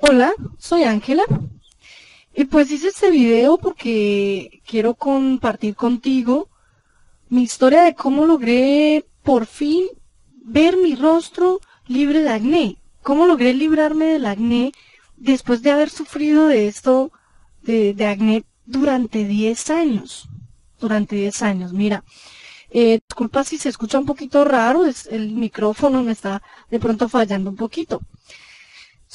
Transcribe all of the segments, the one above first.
Hola, soy Ángela y pues hice este video porque quiero compartir contigo mi historia de cómo logré por fin ver mi rostro libre de acné, cómo logré librarme del acné después de haber sufrido de esto de acné durante 10 años. Durante 10 años, mira, disculpa si se escucha un poquito raro, el micrófono me está de pronto fallando un poquito.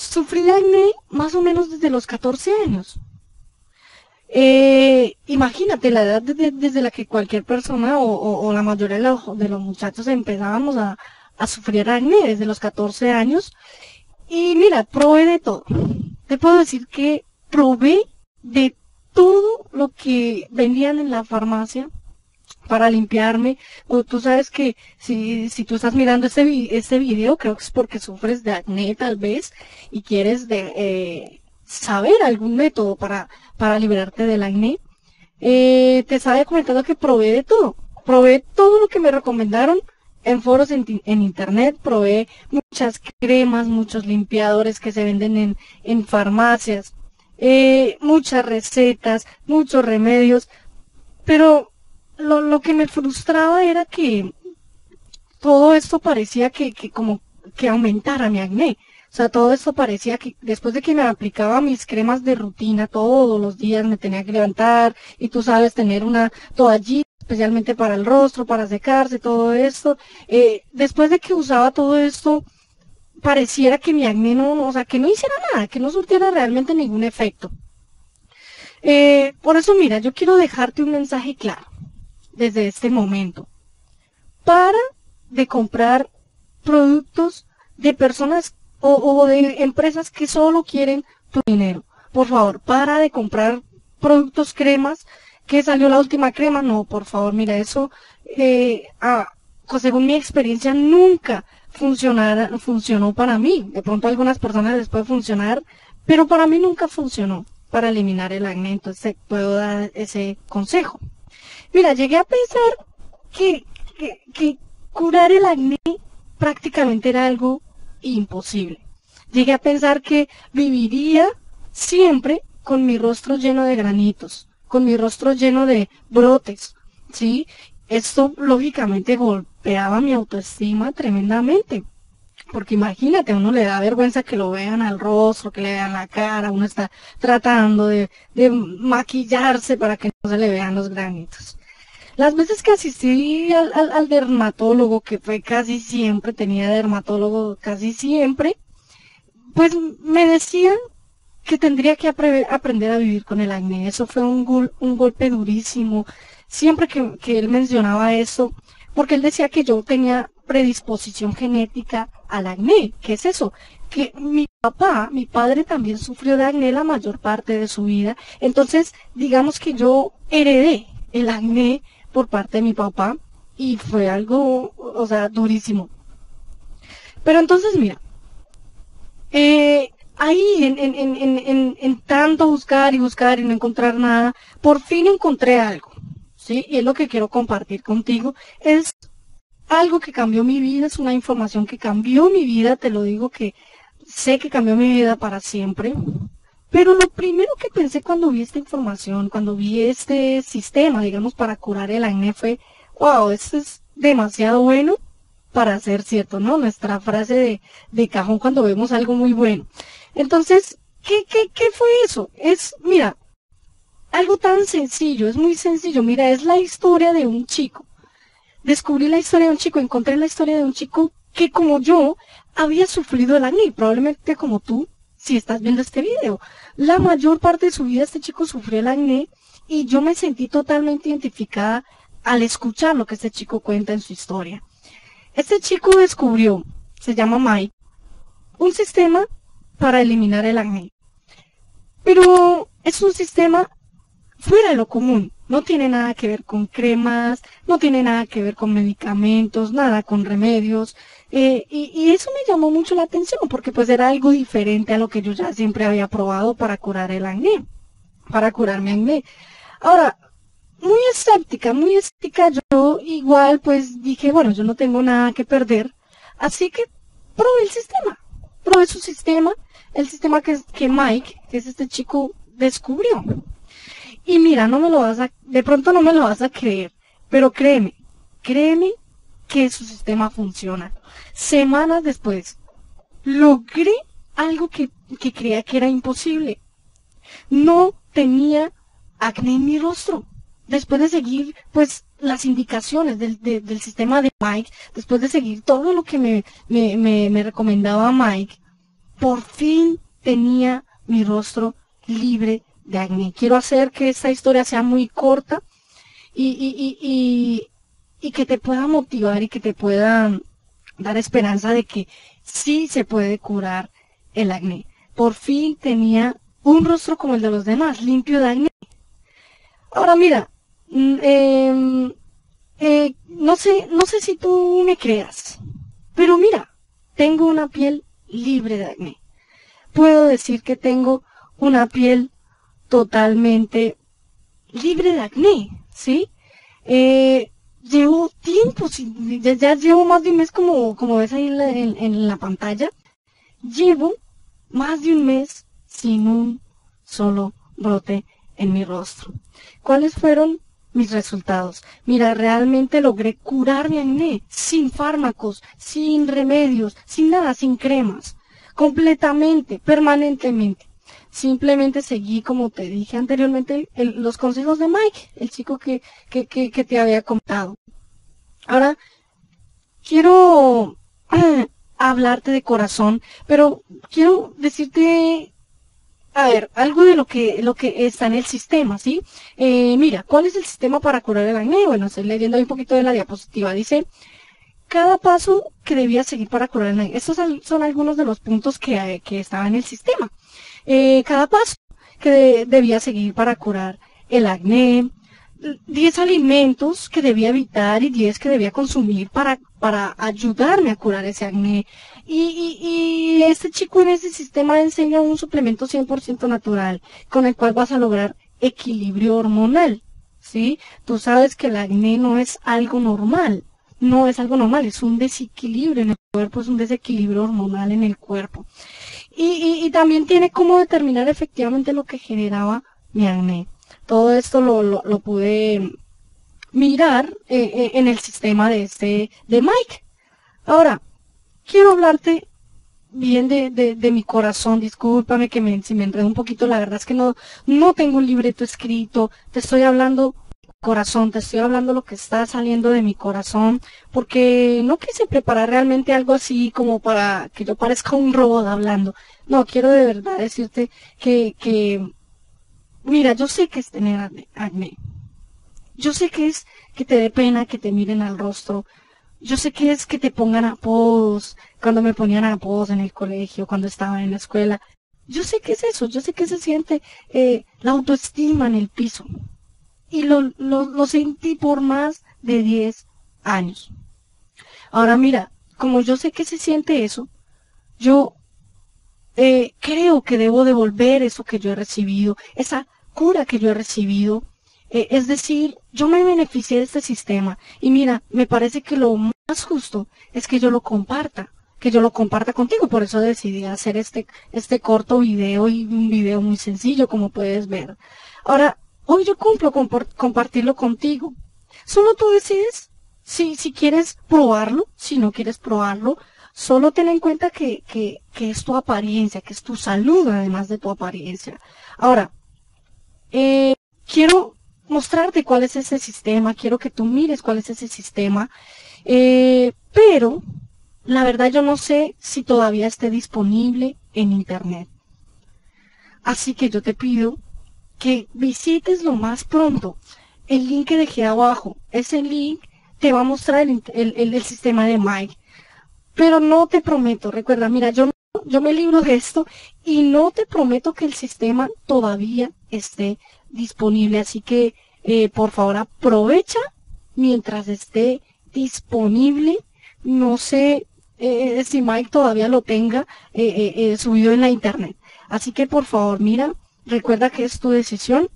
Sufrí de acné más o menos desde los 14 años. Imagínate la edad desde la que cualquier persona o la mayoría de los muchachos empezábamos a sufrir acné desde los 14 años. Y mira, probé de todo. Te puedo decir que probé de todo lo que vendían en la farmacia para limpiarme. O tú sabes que si tú estás mirando este video, creo que es porque sufres de acné tal vez y quieres saber algún método para liberarte del acné. Te estaba comentando que probé todo lo que me recomendaron en foros en internet, probé muchas cremas, muchos limpiadores que se venden en farmacias, muchas recetas, muchos remedios, pero lo que me frustraba era que todo esto parecía que como que aumentara mi acné. O sea, todo esto parecía que después de que me aplicaba mis cremas de rutina todos los días me tenía que levantar y tú sabes, tener una toallita especialmente para el rostro, para secarse, todo esto. Después de que usaba todo esto, pareciera que mi acné o sea, que no hiciera nada, que no surtiera realmente ningún efecto. Por eso, mira, yo quiero dejarte un mensaje claro desde este momento. Para de comprar productos de personas o de empresas que solo quieren tu dinero. Por favor, para de comprar productos cremas, que salió la última crema. No, por favor, mira, eso, según mi experiencia, nunca funcionó para mí. De pronto a algunas personas les puede funcionar, pero para mí nunca funcionó para eliminar el acné. Entonces te puedo dar ese consejo. Mira, llegué a pensar que curar el acné prácticamente era algo imposible. Llegué a pensar que viviría siempre con mi rostro lleno de granitos, con mi rostro lleno de brotes, ¿sí? Esto lógicamente golpeaba mi autoestima tremendamente. Porque imagínate, a uno le da vergüenza que lo vean al rostro, que le vean la cara, uno está tratando de maquillarse para que no se le vean los granitos. Las veces que asistí al dermatólogo, que fue casi siempre, tenía dermatólogo casi siempre, pues me decían que tendría que aprender a vivir con el acné. Eso fue un golpe durísimo. Siempre que él mencionaba eso, porque él decía que yo tenía predisposición genética al acné. ¿Qué es eso? Que mi padre también sufrió de acné la mayor parte de su vida. Entonces, digamos que yo heredé el acné por parte de mi papá y fue algo, o sea, durísimo. Pero entonces, mira, ahí en tanto buscar y buscar y no encontrar nada, por fin encontré algo, ¿sí? Y es lo que quiero compartir contigo. Es algo que cambió mi vida, es una información que cambió mi vida, te lo digo que sé que cambió mi vida para siempre. Pero lo primero que pensé cuando vi esta información, cuando vi este sistema, digamos, para curar el acné fue, wow, esto es demasiado bueno para ser cierto, ¿no? Nuestra frase de cajón cuando vemos algo muy bueno. Entonces, ¿qué fue eso? Es, mira, algo tan sencillo, es muy sencillo. Mira, es la historia de un chico. Descubrí la historia de un chico, encontré la historia de un chico que como yo había sufrido el acné, probablemente como tú, si estás viendo este video. La mayor parte de su vida este chico sufrió el acné y yo me sentí totalmente identificada al escuchar lo que este chico cuenta en su historia. Este chico descubrió, se llama Mike, un sistema para eliminar el acné. Pero es un sistema fuera de lo común. No tiene nada que ver con cremas, no tiene nada que ver con medicamentos, nada con remedios. Y eso me llamó mucho la atención porque pues era algo diferente a lo que yo ya siempre había probado para curar el acné, para curar mi acné. Ahora, muy escéptica, yo igual pues dije, bueno, yo no tengo nada que perder, así que probé el sistema. probé su sistema, el sistema que Mike, que es este chico, descubrió. Y mira, de pronto no me lo vas a creer, pero créeme que su sistema funciona. Semanas después, logré algo que creía que era imposible. No tenía acné en mi rostro. Después de seguir, pues, las indicaciones del sistema de Mike, después de seguir todo lo que me recomendaba Mike, por fin tenía mi rostro libre de acné. Quiero hacer que esta historia sea muy corta y que te pueda motivar y que te pueda dar esperanza de que sí se puede curar el acné. Por fin tenía un rostro como el de los demás, limpio de acné. Ahora mira, no sé si tú me creas, pero mira, tengo una piel libre de acné. Puedo decir que tengo una piel totalmente libre de acné, ¿sí? Llevo tiempo, ya llevo más de un mes como ves ahí en la pantalla. Llevo más de un mes sin un solo brote en mi rostro. ¿Cuáles fueron mis resultados? Mira, realmente logré curar mi acné sin fármacos, sin remedios, sin nada, sin cremas, completamente, permanentemente. Simplemente seguí, como te dije anteriormente, los consejos de Mike, el chico que te había contado. Ahora, quiero hablarte de corazón, pero quiero decirte, a ver, algo de lo que está en el sistema, ¿sí? Mira, ¿cuál es el sistema para curar el acné? Bueno, estoy leyendo ahí un poquito de la diapositiva. Dice, cada paso que debía seguir para curar el acné. Estos son algunos de los puntos que estaban en el sistema. Cada paso que debía seguir para curar el acné, 10 alimentos que debía evitar y 10 que debía consumir para ayudarme a curar ese acné. Y este chico en ese sistema enseña un suplemento 100% natural con el cual vas a lograr equilibrio hormonal, ¿sí? Tú sabes que el acné no es algo normal. No es algo normal, es un desequilibrio en el cuerpo, es un desequilibrio hormonal en el cuerpo. Y también tiene cómo determinar efectivamente lo que generaba mi acné. Todo esto lo pude mirar en el sistema de Mike. Ahora, quiero hablarte bien de mi corazón. Discúlpame si me enredo un poquito. La verdad es que no tengo un libreto escrito. Te estoy hablando corazón, te estoy hablando lo que está saliendo de mi corazón, porque no quise preparar realmente algo así como para que yo parezca un robot hablando. No, quiero de verdad decirte mira, yo sé que es tener acné. Yo sé que es que te dé pena que te miren al rostro. Yo sé que es que te pongan apodos, cuando me ponían apodos en el colegio, cuando estaba en la escuela. Yo sé que es eso, yo sé que se siente la autoestima en el piso. Y lo sentí por más de 10 años. Ahora mira, como yo sé que se siente eso, yo creo que debo devolver eso que yo he recibido, esa cura que yo he recibido. Es decir, yo me beneficié de este sistema y mira, me parece que lo más justo es que yo lo comparta contigo. Por eso decidí hacer este corto video y un video muy sencillo, como puedes ver. Ahora, hoy yo cumplo con compartirlo contigo. Solo tú decides si quieres probarlo, si no quieres probarlo. Solo ten en cuenta que es tu apariencia, que es tu salud además de tu apariencia. Ahora, quiero mostrarte cuál es ese sistema, quiero que tú mires cuál es ese sistema, pero la verdad yo no sé si todavía esté disponible en internet. Así que yo te pido que visites lo más pronto el link que dejé abajo. Ese link te va a mostrar el sistema de Mike. Pero no te prometo, recuerda, mira, yo me libro de esto y no te prometo que el sistema todavía esté disponible. Así que, por favor, aprovecha mientras esté disponible. No sé si Mike todavía lo tenga subido en la internet. Así que, por favor, mira, recuerda que es tu decisión.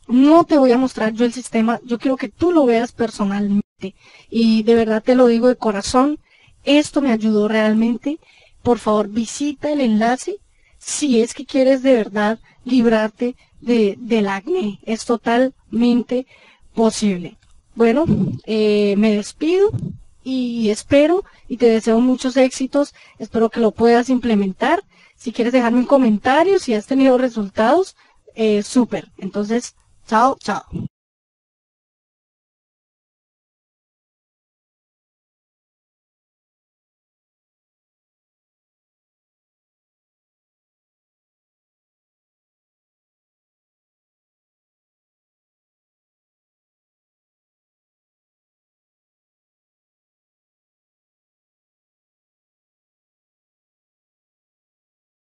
No te voy a mostrar yo el sistema. Yo quiero que tú lo veas personalmente. Y de verdad te lo digo de corazón. Esto me ayudó realmente por favor visita el enlace si es que quieres de verdad librarte del acné. Es totalmente posible. Bueno, me despido y espero y te deseo muchos éxitos. Espero que lo puedas implementar. Si quieres dejarme un comentario, si has tenido resultados, súper. Entonces, chao, chao.